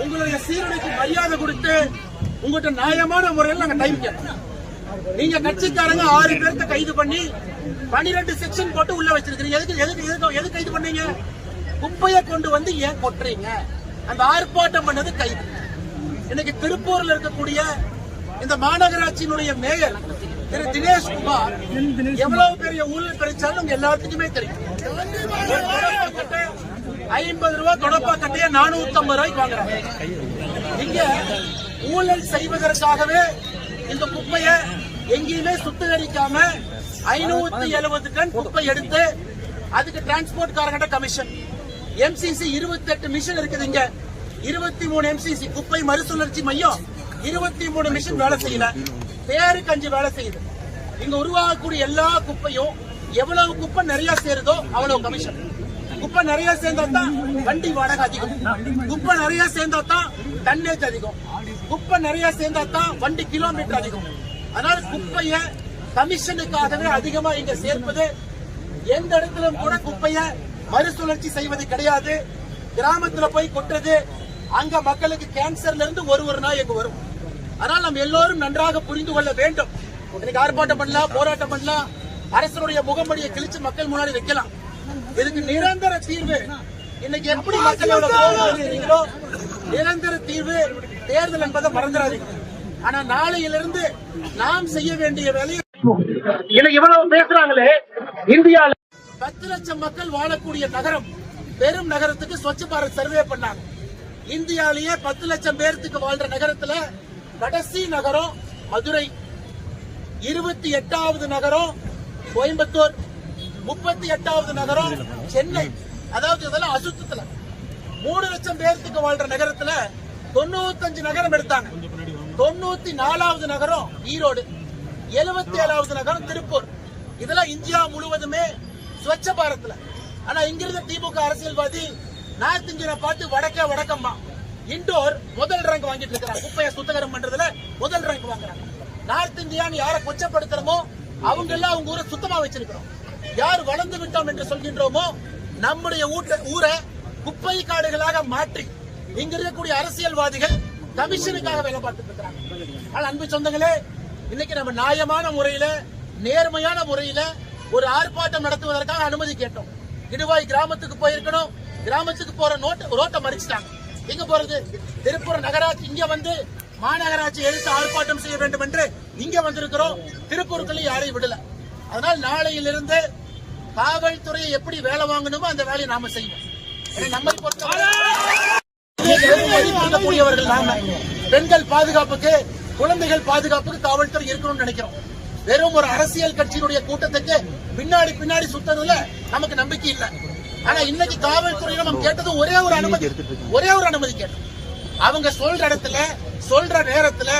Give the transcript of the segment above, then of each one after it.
உங்களுடைய சீரழிக்கு மரியாதை கொடுத்து உங்கள்கிட்ட நியாயமான முறையில் நாங்க டைம் கேட்போம். நீங்க கட்சிக்காரங்க 6 பேர்த்த கைது பண்ணி 12 செக்ஷன் போட்டு உள்ள வச்சிருக்கீங்க. எதுக்கு கைது பண்ணீங்க? குப்பையை கொண்டு வந்து ஏன் கொட்டுறீங்க? அந்த ஆர்ப்பாட்டம் பண்ணது கைது. இன்னைக்கு திருப்பூர்ல இருக்கக்கூடிய இந்த மாநகராட்சியினுடைய மேயர் திரு தினேஷ்குமார் எவ்வளவு பெரிய ஊழல் கிடைச்சாலும் உங்க எல்லாத்துக்குமே தெரியும். 50 ரூபாய் தொடப்பா கட்டைய 450 ரூபாய்க்கு வாங்குறாங்க. இங்க ஊழல் செய்வதற்காகவே இந்த குப்பையை எங்கேயுமே சுத்திகரிக்காம 570 டன் குப்பை எடுத்து அதுக்கு டிரான்ஸ்போர்ட் காரங்கிட்ட கமிஷன். எம்சிசி 28 மிஷின் இருக்குது. இங்க 23 எம்சிசி குப்பை மறுசுழற்சி மையம் 23 மிஷின் வேலை செய்யல. பேருக்கு 5 வேலை செய்யுது. இங்க உருவாகக்கூடிய எல்லா குப்பையும் எவ்வளவு குப்பை நிறைய சேருதோ அவ்வளவு கமிஷன். குப்பை நிறைய சேர்ந்தா தான் வண்டி வாடகை அதிகம். குப்பை நிறைய சேர்ந்தா தான் டன்னேஜ் அதிகம். குப்பை நிறைய சேர்ந்தா தான் வண்டி கிலோமீட்டர் அதிகம். அதனால குப்பைய கமிஷனுக்காகவே அதிகமா இங்க சேர்ப்பது. எந்த இடத்திலும் கூட குப்பைய மறுசுழற்சி செய்வது கிடையாது. கிராமத்துல போய் கொட்டுறது. அங்க மக்களுக்கு கேன்சர்ல இருந்து ஒரு நாய் எங்க வரும். அதனால நம்ம எல்லோரும் நன்றாக புரிந்து கொள்ள வேண்டும். இன்னைக்கு ஆர்ப்பாட்டம் பண்ணலாம், போராட்டம் பண்ணலாம், அரசனுடைய முகமடியை கிழிச்சு மக்கள் முன்னாடி வைக்கலாம். இதுக்கு நிரந்தர தீர்வு இன்னைக்கு எப்படி மக்களோட கோரிக்கைகளோ நிரந்தர தீர்வு தேர்தல் என்பதை மறந்துடாதீங்க. ஆனா நாளையிலிருந்து நாம் செய்ய வேண்டிய வேலையை இன்னைக்கு இவ்வளவு பேசுறாங்களே. இந்தியாவில் 10 லட்சம் மக்கள் வாழக்கூடிய நகரம், பெரும் நகரத்துக்கு ஸ்வச்ச பாரத் சர்வே பண்ணாங்க. இந்தியாவிலேயே 10 லட்சம் பேருக்கு வாழ்ற நகரத்துல கடைசி நகரம் மதுரை, 28வது நகரம் கோயம்புத்தூர், 38வது நகரம் சென்னை. அதாவது இதெல்லாம் அசுத்தத்துல 3 லட்சம் பேருக்கு வாழ்ற நகரத்துல 95 நகரம் எடுத்தாங்க. 94வது நகரம் ஈரோடு, 77வது நகரம் திருப்பூர். இதெல்லாம் இந்தியா முழுவதுமே ஸ்வச்ச பாரத்ல. ஆனா இங்கிருந்த திமுக அரசியல்வாதி நார்த் இந்தியனை பார்த்து வடக்கம்மா இண்டோர் முதல் ரேங்க் வாங்கிட்டு இருக்கிறாங்க. குப்பையை சுத்தகரம் பண்றதுல முதல் ரேங்க் வாங்குறாங்க. நார்த் இந்தியான்னு யாரை கொச்சப்படுத்துறோமோ அவங்க எல்லாம் அவங்க ஊரை சுத்தமா வச்சிருக்கிறோம். யார் வளர்ந்து விட்டோம் என்று சொல்கின்றோமோ நம்முடைய ஊரை குப்பை காடுகளாக மாற்றி இங்க இருக்கக்கூடிய அரசியல்வாதிகள் கமிஷனுக்காக வேலை பார்த்துட்டு இருக்கிறாங்க. ஆனால் அன்பு சொந்தங்களே, இன்னைக்கு நம்ம நியாயமான முறையில நேர்மையான முறையில ஒரு ஆர்ப்பாட்டம் நடத்துவதற்காக அனுமதி கேட்டோம். இடுவாய் கிராமத்துக்கு போயிருக்கணும். கிராமத்துக்கு போற ரோட்டை மறிச்சிட்டாங்க. எங்க போறது? திருப்பூர் நகராட்சி இங்க வந்து மாநகராட்சி எழுத்து ஆர்ப்பாட்டம் செய்ய வேண்டும் என்று இங்க வந்திருக்கிறோம். திருப்பூருக்குள்ள யாரையும் விடல. அதனால் நாளையிலிருந்து காவல்துறையை எப்படி வேலை வாங்கணுமோ அந்த வேலையை நாம செய்வோம். நம்மை பொறுத்தவரைக்கூடியவர்கள் நாம பெண்கள் பாதுகாப்புக்கு, குழந்தைகள் பாதுகாப்புக்கு காவல்துறை இருக்கணும்னு நினைக்கிறோம். வெறும் ஒரு அரசியல் கட்சியினுடைய கூட்டத்துக்கு பின்னாடி சுத்ததுல நமக்கு நம்பிக்கை இல்லை. ஆனா இன்னைக்கு காவல்துறையில நம்ம கேட்டது ஒரே ஒரு அனுமதி கேட்டோம். அவங்க சொல்ற இடத்துல சொல்ற நேரத்துல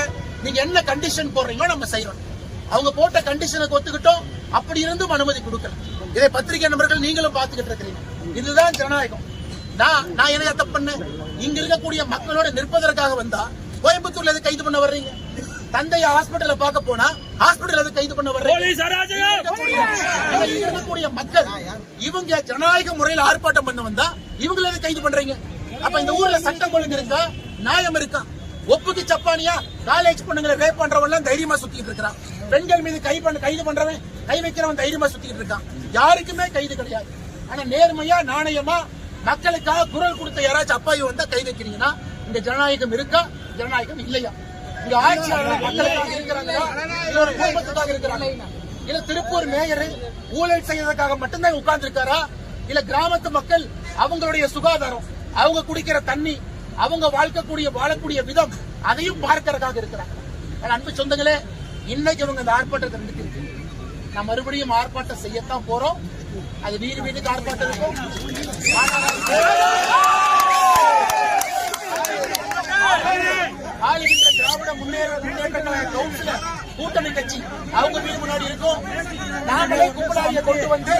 நீங்க என்ன கண்டிஷன் போடுறீங்களோ நம்ம செய்யறோம். அவங்க போட்ட கண்டிஷனுக்கு ஒத்துக்கிட்டோம். அப்படி இருந்தும் அனுமதி கொடுக்கல. இதை பத்திரிகை நண்பர்கள் நீங்களும் பாத்துக்கிட்டு இருக்கிறீங்க. இதுதான் ஜனநாயகம். நான் என்ன தப்பு பண்ணேன்? இங்க இருக்கக்கூடிய மக்களோட நிற்பதற்காக வந்தா கோயம்புத்தூர்ல எது கைது பண்ண வர்றீங்க? தந்தைய ஹாஸ்பிட்டல பார்க்க போனா ஹாஸ்பிட்டல் எது கைது பண்ண வர்றீங்க? இருக்கக்கூடிய மக்கள் இவங்க ஜனநாயக முறையில் ஆர்ப்பாட்டம் பண்ண வந்தா இவங்களை எது கைது பண்றீங்க? அப்ப இந்த ஊர்ல சட்டம் ஒழுங்கு இருக்கா? நியாயம் இருக்கா? ஒப்புக்கு சப்பானியா காலேஜ் பொண்ணுங்களை ரேப் பண்றவன் தைரியமா சுத்திட்டு இருக்கான். பெண்கள் மீது கைது பண்றவன், கை வைக்கிறவன் தைரியமா சுத்திட்டு இருக்கான். யாருக்குமே கைது கிடையாது. ஆனா நேர்மையா நாணயமா மக்களுக்காக குரல் கொடுத்த யாராச்சும் அப்பாயி வந்தா கை வைக்கிறீங்கன்னா இந்த ஜனநாயகம் இருக்கா? ஜனநாயகம் இல்லையா? இங்க ஆட்சியாளர் மக்களுக்காக இருக்கிறாங்களா? இல்ல ஒரு குடும்பத்துக்காக இருக்கிறாங்க? இல்ல திருப்பூர் மேயர் ஊழல் செய்வதற்காக மட்டும்தான் உட்கார்ந்து இருக்காரா? இல்ல கிராமத்து மக்கள் அவங்களுடைய சுகாதாரம், அவங்க குடிக்கிற தண்ணி, அவங்க வாழக்கூடிய விதம் அதையும் பார்க்கறதுக்காக இருக்கிறாங்க. அன்பு சொந்தங்களே, இன்னைக்கு இவங்க இந்த ஆர்ப்பாட்டத்தை நடத்திருக்கு. நான் மறுபடியும் ஆர்ப்பாட்டம் செய்யத்தான் போறோம். அது வீட்டுக்கு ஆர்ப்பாட்டம் இருக்கும். ஆளுகின்ற திராவிட முன்னேற்ற கழக கவுன்சிலர் கூட்டணி கட்சி அவங்க வீடு முன்னாடி இருக்கும். நாமளே குப்பலாரியை கொண்டு வந்து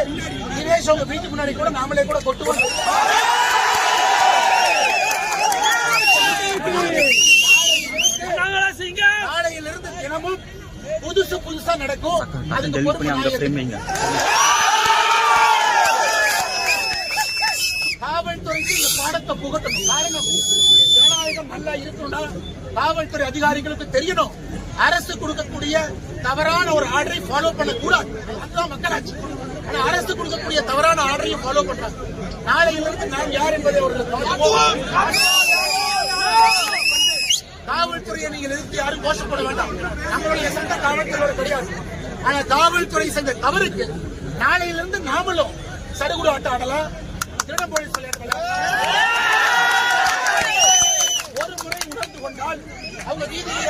தினேஷ் அவங்க வீட்டு முன்னாடி கூட நாமளே கூட கொண்டு வந்து நாளையிலிருந்து தினமும் புதுசா நடக்கும். அதுக்கு காவல்துறைக்கு இந்த பாடத்தை புகட்டணும். காரணம் ஜனநாயகம் நல்லா இருக்கணும்னா காவல்துறை அதிகாரிகளுக்கு தெரியணும். அரசு கொடுக்கக்கூடிய தவறான ஒரு ஆர்டரை ஃபாலோ பண்ணக்கூடாது. அதுதான் மக்களாட்சி. ஆனா அரசு கொடுக்கக்கூடிய தவறான ஆர்டரையும் ஃபாலோ பண்றாங்க. நாளையிலிருந்து நாம் யார் என்பதை அவர்கள் காவல்துறையை நீங்கள் எதிர்த்து யாரும் கோஷப்பட வேண்டாம். நம்மளுடைய சட்ட காவல்துறை கிடையாது. ஆனா காவல்துறை செஞ்ச தவறுக்கு நாளையிலிருந்து நாமளும் சடுகுடு ஆட்டம் ஆடலாம், திருட போலீஸ் விளையாடலாம். ஒரு முறை உணர்ந்து கொண்டால் அவங்க வீதியில்